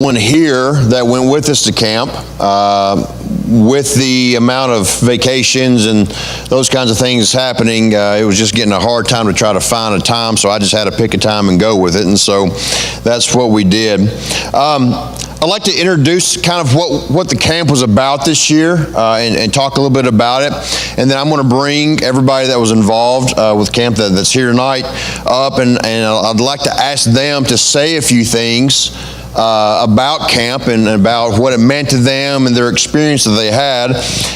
One here that went with us to camp. With the amount of vacations and those kinds of things happening, it was just getting a hard time to try to find a time, so I just had to pick a time and go with it, and so that's what we did. I'd like to introduce kind of what the camp was about this year and talk a little bit about it, and then I'm going to bring everybody that was involved with camp that's here tonight up, and I'd like to ask them to say a few things about camp and about what it meant to them and their experience that they had.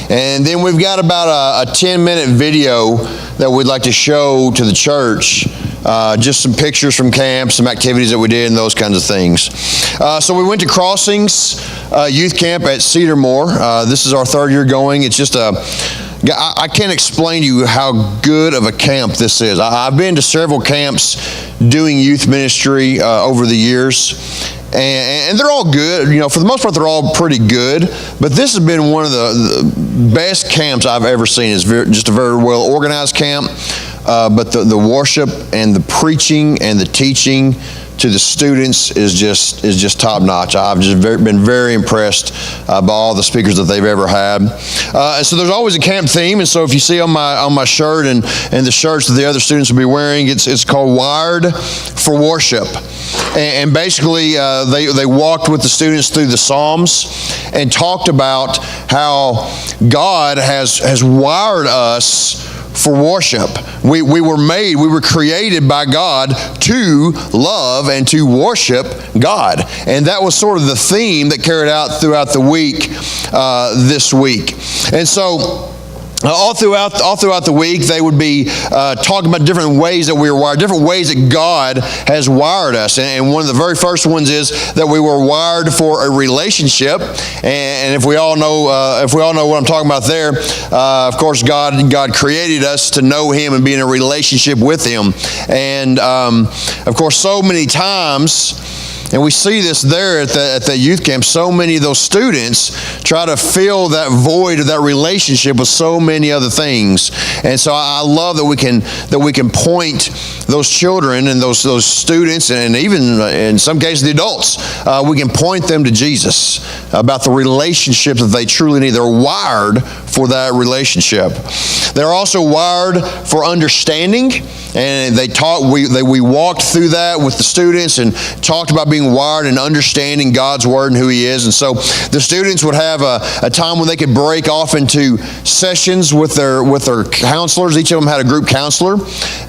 And then we've got about a 10-minute video that we'd like to show to the church. Just some pictures from camp, some activities that we did, and those kinds of things. So we went to Crossings Youth Camp at Cedarmore. This is our third year going. It's just I can't explain to you how good of a camp this is. I've been to several camps doing youth ministry over the years. And they're all good. You know, for the most part, they're all pretty good. But this has been one of the best camps I've ever seen. It's just a very well organized camp. But the worship and the preaching and the teaching to the students is just top notch. I've just been very impressed by all the speakers that they've ever had. And so there's always a camp theme, and so if you see on my shirt and the shirts that the other students will be wearing, it's called Wired for Worship. And basically they walked with the students through the Psalms and talked about how God has wired us for worship. We were created by God to love and to worship God. And that was sort of the theme that carried out throughout the week this week. And so all throughout the week, they would be talking about different ways that we were wired, different ways that God has wired us. And one of the very first ones is that we were wired for a relationship. And if we all know what I'm talking about there, of course, God created us to know Him and be in a relationship with Him. And of course, so many times. And we see this there at the youth camp. So many of those students try to fill that void of that relationship with so many other things. And so I love that we can point those children and those students, and even in some cases the adults, we can point them to Jesus about the relationship that they truly need. They're wired for that relationship. They're also wired for understanding, and we walked through that with the students and talked about being wired and understanding God's Word and who He is. And so the students would have a time when they could break off into sessions with their counselors. Each of them had a group counselor,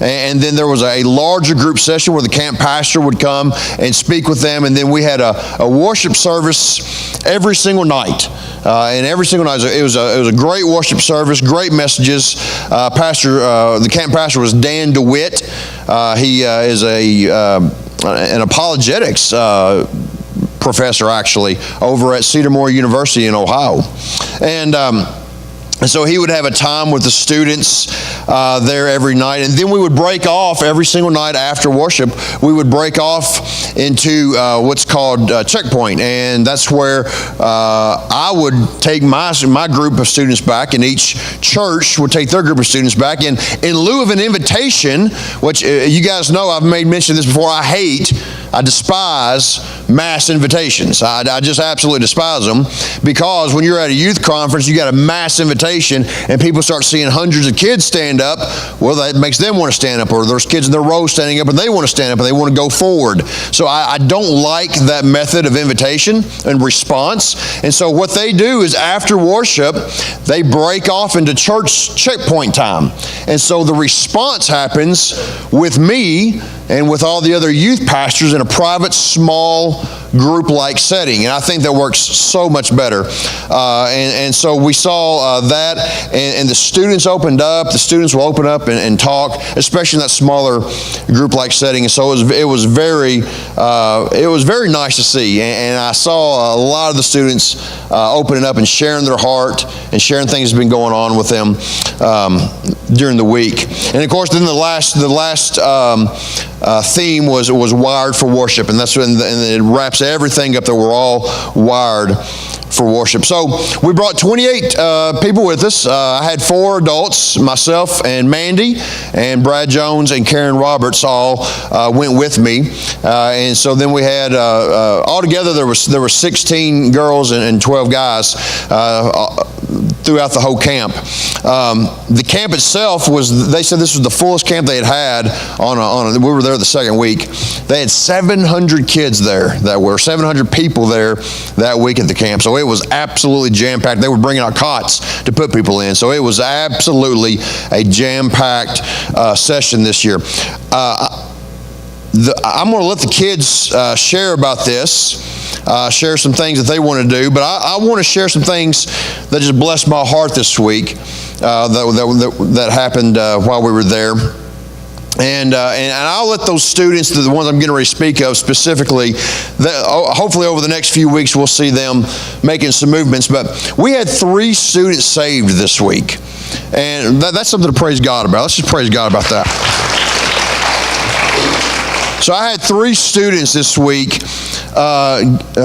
and then there was a larger group session where the camp pastor would come and speak with them, and then we had a worship service every single night. And every single night it was a great worship service, great messages. The camp pastor was Dan DeWitt. He is an apologetics professor, actually, over at Cedarmore University in Ohio. And so he would have a time with the students there every night. And then we would break off every single night after worship. We would break off into what's called Checkpoint. And that's where I would take my group of students back, and each church would take their group of students back. And in lieu of an invitation, which you guys know, I've made mention of this before, I despise mass invitations. I just absolutely despise them, because when you're at a youth conference, you got a mass invitation and people start seeing hundreds of kids stand up. Well, that makes them want to stand up, or there's kids in their row standing up and they want to stand up and they want to go forward. So I don't like that method of invitation and response. And so what they do is after worship, they break off into church checkpoint time. And so the response happens with me and with all the other youth pastors in a private, small, group-like setting. And I think that works so much better. And so we saw that, and the students opened up. The students will open up and talk, especially in that smaller group-like setting. And so it was very nice to see. And I saw a lot of the students opening up and sharing their heart and sharing things that have been going on with them during the week. And of course, then the last theme was wired for worship, and that's when it wraps everything up that we're all wired for worship. So we brought 28 people with us. I had 4 adults, myself and Mandy, and Brad Jones and Karen Roberts all went with me. And so then we had, altogether there were 16 girls and 12 guys throughout the whole camp. The camp itself they said this was the fullest camp they had we were there the second week. They had 700 kids there that were 700 people there that week at the camp. So it was absolutely jam-packed. They were bringing out cots to put people in. So it was absolutely a jam-packed session this year. I'm going to let the kids share about this, share some things that they want to do, but I want to share some things that just blessed my heart this week that happened while we were there. And I'll let those students, the ones I'm getting ready to speak of specifically, hopefully over the next few weeks we'll see them making some movements. But we had 3 students saved this week. And that's something to praise God about. Let's just praise God about that. So I had 3 students this week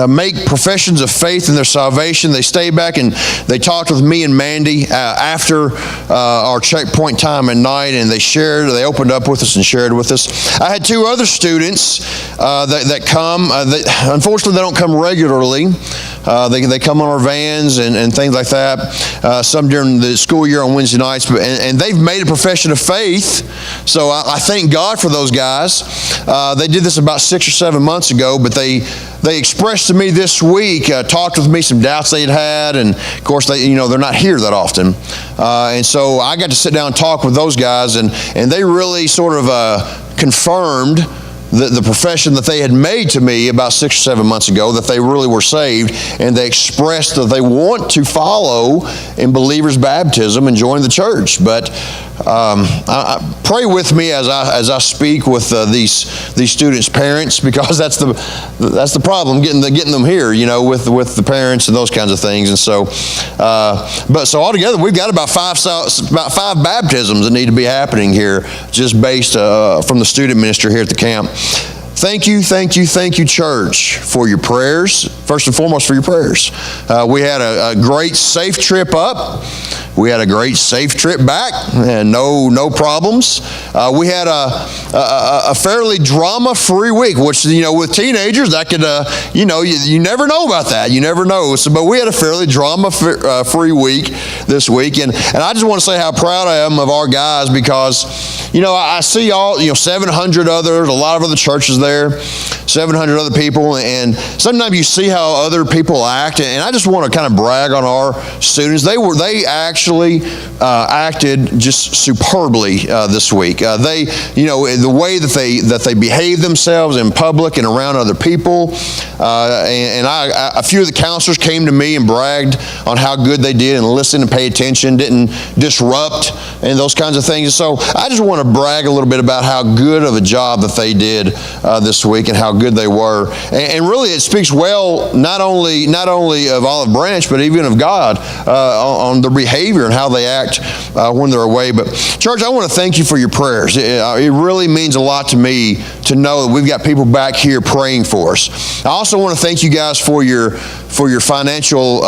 make professions of faith in their salvation. They stayed back and they talked with me and Mandy after our checkpoint time at night, and they opened up with us and shared with us. I had 2 other students that come. Unfortunately, they don't come regularly. They come on our vans and things like that, some during the school year on Wednesday nights, and they've made a profession of faith, so I thank God for those guys. They did this about 6 or 7 months ago, but they expressed to me this week, talked with me some doubts they had, and of course they're not here that often, and so I got to sit down and talk with those guys, and they really sort of confirmed the profession that they had made to me about 6 or 7 months ago, that they really were saved, and they expressed that they want to follow in believers' baptism and join the church. But I pray with me as I speak with these students' parents, because that's the problem, getting them here, with the parents and those kinds of things. And so, so altogether we've got about 5 baptisms that need to be happening here, just based from the student ministry here at the camp. Thank you, church, for your prayers. First and foremost, for your prayers. We had a great, safe trip up. We had a great, safe trip back, and no problems. We had a fairly drama-free week, which, with teenagers, that could, you never know about that. You never know. So, but we had a fairly drama-free week this week, and I just want to say how proud I am of our guys, because, I see all, 700 others, a lot of other churches there, 700 other people, and sometimes you see how other people act, and I just want to kind of brag on our students. They actually acted just superbly this week. They, the way that they behave themselves in public and around other people, and a few of the counselors came to me and bragged on how good they did and listened and paid attention, didn't disrupt, and those kinds of things. And so I just want to brag a little bit about how good of a job that they did this week and how good they were. And really it speaks well not only of Olive Branch, but even of God on their behavior and how they act when they're away. But church, I want to thank you for your prayers. It really means a lot to me to know that we've got people back here praying for us. I also want to thank you guys for your financial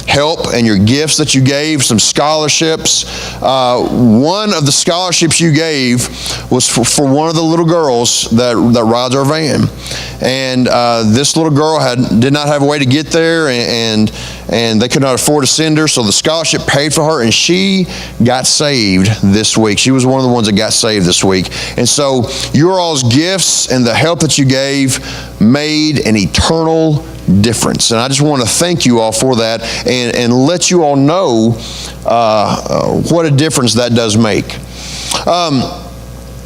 help and your gifts that you gave, some scholarships. One of the scholarships you gave was for one of the little girls that rides our van. And this little girl did not have a way to get there, and they could not afford to send her, so the scholarship paid for her, and she got saved this week. She was one of the ones that got saved this week. And so your all's gifts and the help that you gave made an eternal difference. And I just want to thank you all for that, and let you all know what a difference that does make.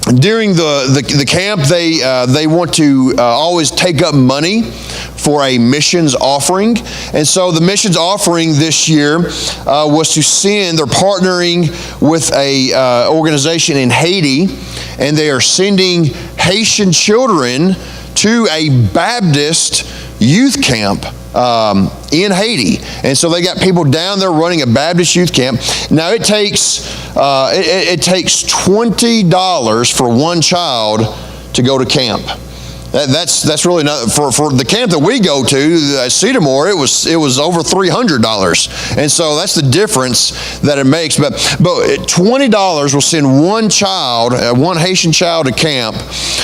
During the camp, they want to always take up money for a missions offering. And so the missions offering this year was to send, they're partnering with a organization in Haiti, and they are sending Haitian children to a Baptist youth camp in Haiti. And so they got people down there running a Baptist youth camp. Now it takes $20 for one child to go to camp. That's really not for the camp that we go to at Cedarmore. It was over $300, and so that's the difference that it makes. But $20 will send one child, one Haitian child, to camp,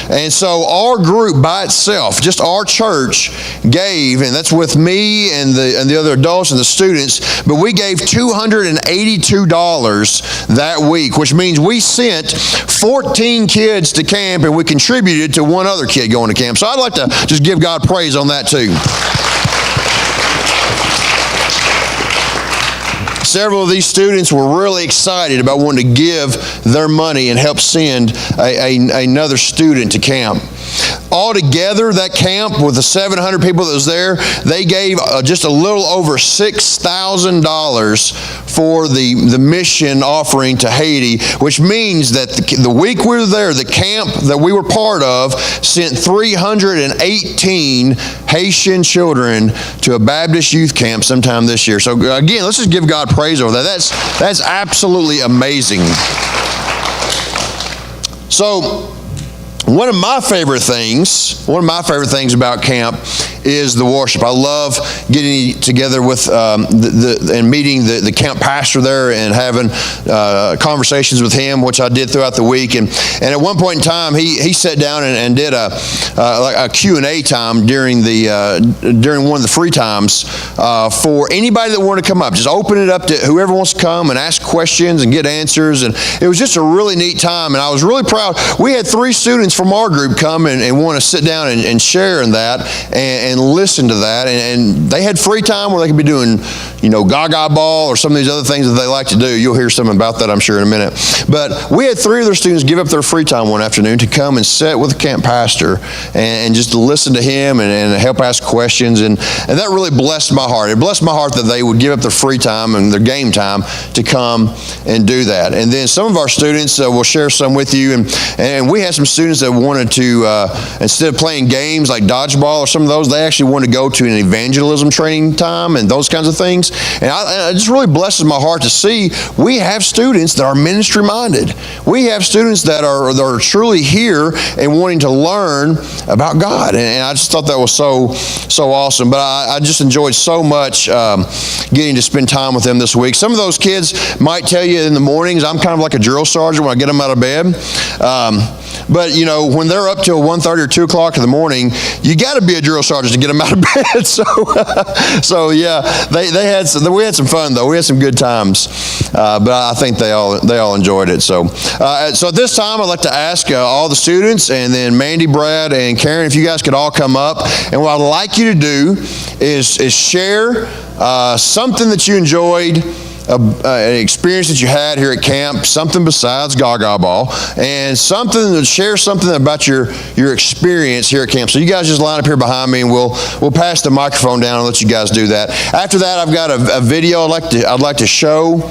and so our group by itself, just our church, gave, and that's with me and the other adults and the students. But we gave $282 that week, which means we sent 14 kids to camp, and we contributed to one other kid going to camp. So I'd like to just give God praise on that too. Several of these students were really excited about wanting to give their money and help send another student to camp. Altogether, that camp, with the 700 people that was there, they gave just a little over $6,000 for the mission offering to Haiti, which means that the week we were there, the camp that we were part of sent 318 Haitian children to a Baptist youth camp sometime this year. So again, let's just give God praise over that. That's absolutely amazing. So, one of my favorite things about camp is the worship. I love getting together with and meeting the camp pastor there and having conversations with him, which I did throughout the week. And at one point in time, he sat down and did a Q&A time during one of the free times for anybody that wanted to come up. Just open it up to whoever wants to come and ask questions and get answers. And it was just a really neat time. And I was really proud. We had 3 students from our group come and want to sit down and share in that and listen to that. And they had free time where they could be doing, Gaga Ball or some of these other things that they like to do. You'll hear something about that, I'm sure, in a minute. But we had 3 of their students give up their free time one afternoon to come and sit with the camp pastor and just to listen to him and help ask questions. And that really blessed my heart. It blessed my heart that they would give up their free time and their game time to come and do that. And then some of our students, we'll share some with you. And we had some students that wanted to, instead of playing games like dodgeball or some of those, they actually wanted to go to an evangelism training time and those kinds of things. And it just really blesses my heart to see we have students that are ministry minded. We have students that are truly here and wanting to learn about God. And I just thought that was so awesome. But I just enjoyed so much getting to spend time with them this week. Some of those kids might tell you in the mornings, I'm kind of like a drill sergeant when I get them out of bed. But when they're up till 1:30 or 2 o'clock in the morning, you got to be a drill sergeant to get them out of bed. So yeah, we had some fun though. We had some good times, but I think they all enjoyed it. So at this time, I'd like to ask all the students, and then Mandy, Brad, and Karen, if you guys could all come up. And what I'd like you to do is share something that you enjoyed. An experience that you had here at camp, something besides Gaga Ball, and share something about your experience here at camp. So you guys just line up here behind me, and we'll pass the microphone down and let you guys do that. After that, I've got a video I'd like to show,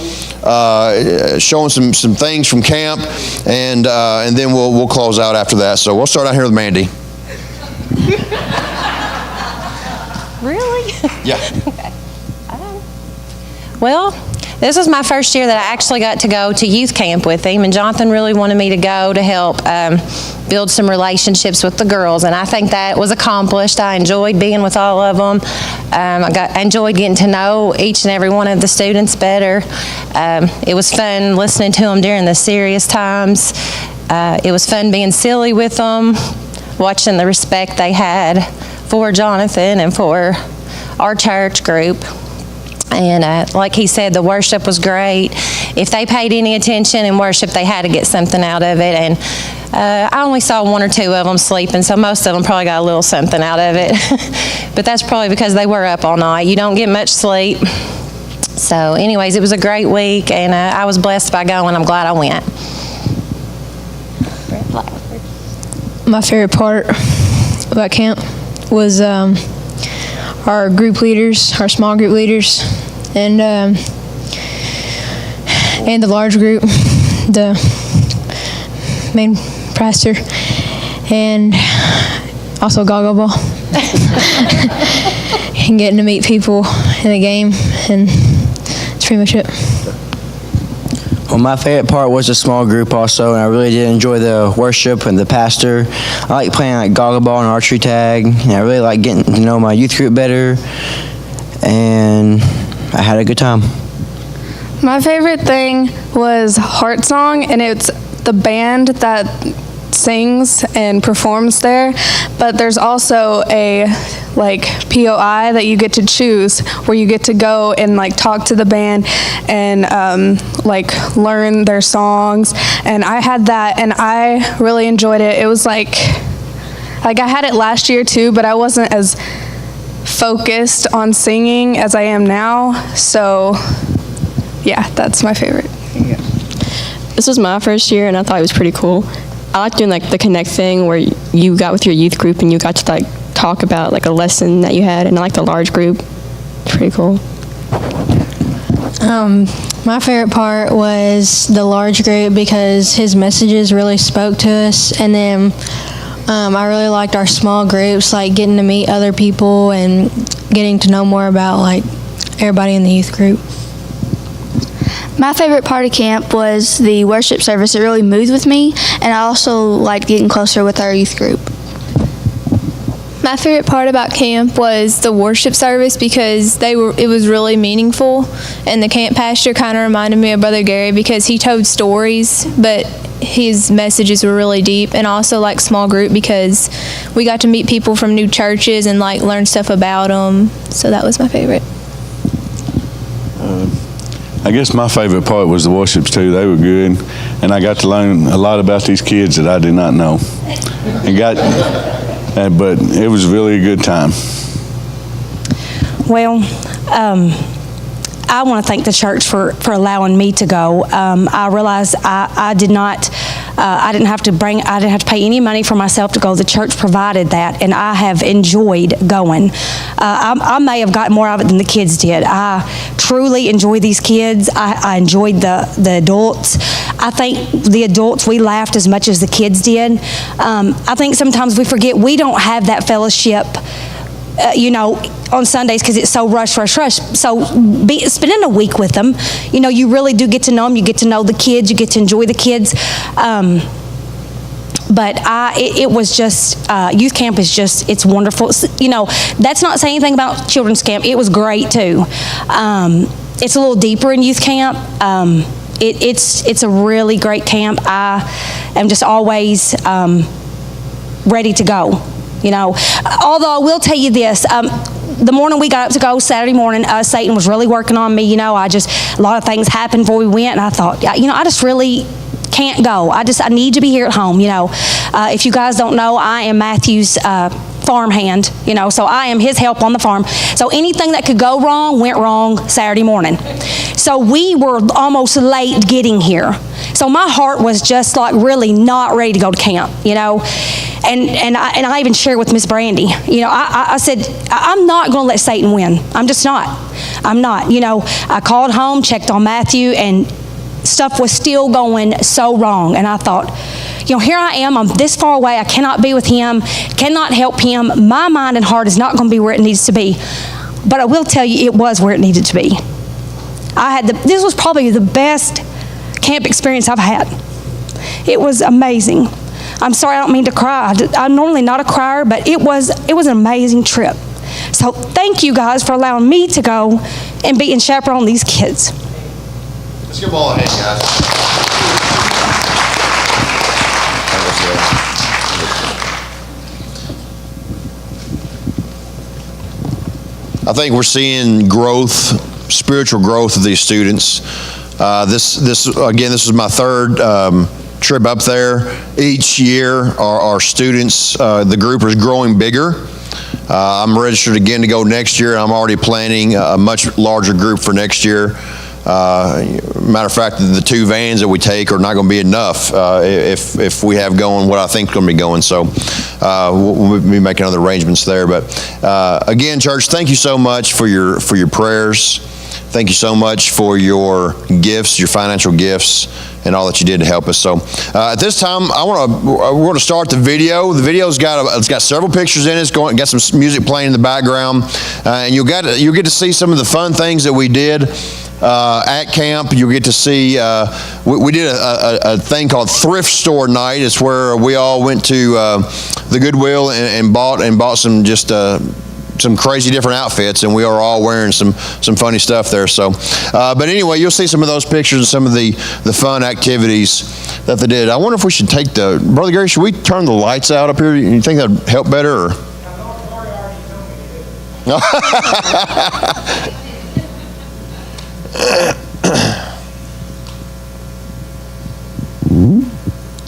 showing some things from camp, and then we'll close out after that. So we'll start out here with Mandy. Really? Yeah. Okay. Well, this was my first year that I actually got to go to youth camp with him, and Jonathan really wanted me to go to help build some relationships with the girls, and I think that was accomplished. I enjoyed being with all of them. I enjoyed getting to know each and every one of the students better. It was fun listening to them during the serious times. It was fun being silly with them, watching the respect they had for Jonathan and for our church group. And like he said, the worship was great. If they paid any attention in worship, they had to get something out of it. And I only saw 1 or 2 of them sleeping, so most of them probably got a little something out of it. But that's probably because they were up all night. You don't get much sleep. So anyways, it was a great week, and I was blessed by going. I'm glad I went. My favorite part about camp was our group leaders, our small group leaders, and the large group, the main pastor, and also Gaga Ball, and getting to meet people in the game, and that's pretty much it. Well, my favorite part was the small group also, and I really did enjoy the worship and the pastor. I like playing like goggle ball and archery tag, and I really like getting to know my youth group better, and I had a good time. My favorite thing was Heart Song, and it's the band that sings and performs there, but there's also a POI that you get to choose, where you get to go and talk to the band and learn their songs. And I had that, and I really enjoyed it. It was like I had it last year too, but I wasn't as focused on singing as I am now. So yeah, that's my favorite. This was my first year, and I thought it was pretty cool. I like doing the Connect thing where you got with your youth group and you got to talk about a lesson that you had, and I like the large group. It's pretty cool. My favorite part was the large group because his messages really spoke to us, and then I really liked our small groups, getting to meet other people and getting to know more about everybody in the youth group. My favorite part of camp was the worship service. It really moved with me, and I also liked getting closer with our youth group. My favorite part about camp was the worship service because it was really meaningful, and the camp pastor kind of reminded me of Brother Gary because he told stories, but his messages were really deep. And also small group because we got to meet people from new churches and learn stuff about them. So that was my favorite. I guess my favorite part was the worships too. They were good, and I got to learn a lot about these kids that I did not know. But it was really a good time. Well, I want to thank the church for allowing me to go. I realized I didn't have to pay any money for myself to go. The church provided that, and I have enjoyed going. I may have gotten more of it than the kids did. I truly enjoy these kids. I enjoyed the adults. I think the adults, we laughed as much as the kids did. I think sometimes we forget we don't have that fellowship on Sundays because it's so rush. So spending a week with them, you really do get to know them. You get to know the kids. You get to enjoy the kids. But it was just, youth camp is just, it's wonderful. That's not saying anything about children's camp. It was great too. It's a little deeper in youth camp. It's a really great camp. I am just always ready to go. Although I will tell you this, the morning we got up to go, Saturday morning, Satan was really working on me. A lot of things happened before we went, and I thought, I just really can't go. I need to be here at home. If you guys don't know, I am Matthew's farmhand, so I am his help on the farm. So anything that could go wrong went wrong Saturday morning. So we were almost late getting here. So my heart was just really not ready to go to camp, And I even shared with Miss Brandy, I said, I'm not going to let Satan win. I'm just not. I'm not. I called home, checked on Matthew, and stuff was still going so wrong. And I thought, here I am. I'm this far away. I cannot be with him, cannot help him. My mind and heart is not going to be where it needs to be. But I will tell you, it was where it needed to be. This was probably the best camp experience I've had. It was amazing. I'm sorry, I don't mean to cry. I'm normally not a crier, but it was an amazing trip. So thank you guys for allowing me to go and chaperone these kids. Let's give them all a hand, guys. I think we're seeing growth, spiritual growth of these students. This is my third trip up there. Each year, our students, the group is growing bigger. I'm registered again to go next year. I'm already planning a much larger group for next year. Matter of fact, the 2 vans that we take are not going to be enough if we have going what I think is going to be going. So we'll be making other arrangements there. But again, church, thank you so much for your prayers. Thank you so much for your gifts, your financial gifts, and all that you did to help us. So at this time, we're going to start the video. The video's it's got several pictures in it. It's got some music playing in the background, and you'll get to see some of the fun things that we did at camp. You'll get to see, we did a thing called Thrift Store Night. It's where we all went to the Goodwill and bought some just some crazy different outfits, and we are all wearing some funny stuff there. So, but anyway, you'll see some of those pictures and some of the fun activities that they did. I wonder if we should take Brother Gary, should we turn the lights out up here? You think that'd help better? Or?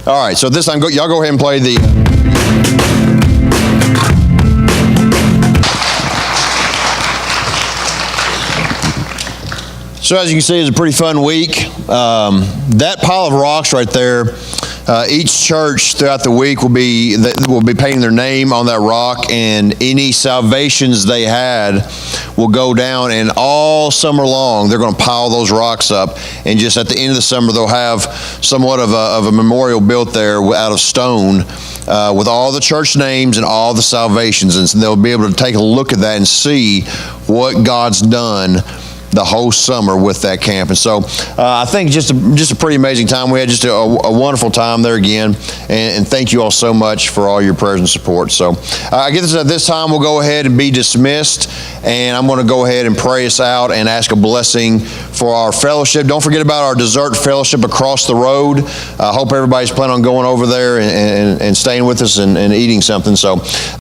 All right, so this time, y'all go ahead and play the... So as you can see, it's a pretty fun week. That pile of rocks right there, each church throughout the week will be painting their name on that rock, and any salvations they had will go down, and all summer long they're going to pile those rocks up, and just at the end of the summer they'll have somewhat of a memorial built there out of stone with all the church names and all the salvations, and so they'll be able to take a look at that and see what God's done the whole summer with that camp. And so I think just a pretty amazing time. We had just a wonderful time there again, and thank you all so much for all your prayers and support. So I guess at this time we'll go ahead and be dismissed, and I'm going to go ahead and pray us out and ask a blessing for our fellowship. Don't forget about our dessert fellowship across the road. I hope everybody's planning on going over there and staying with us and eating something. So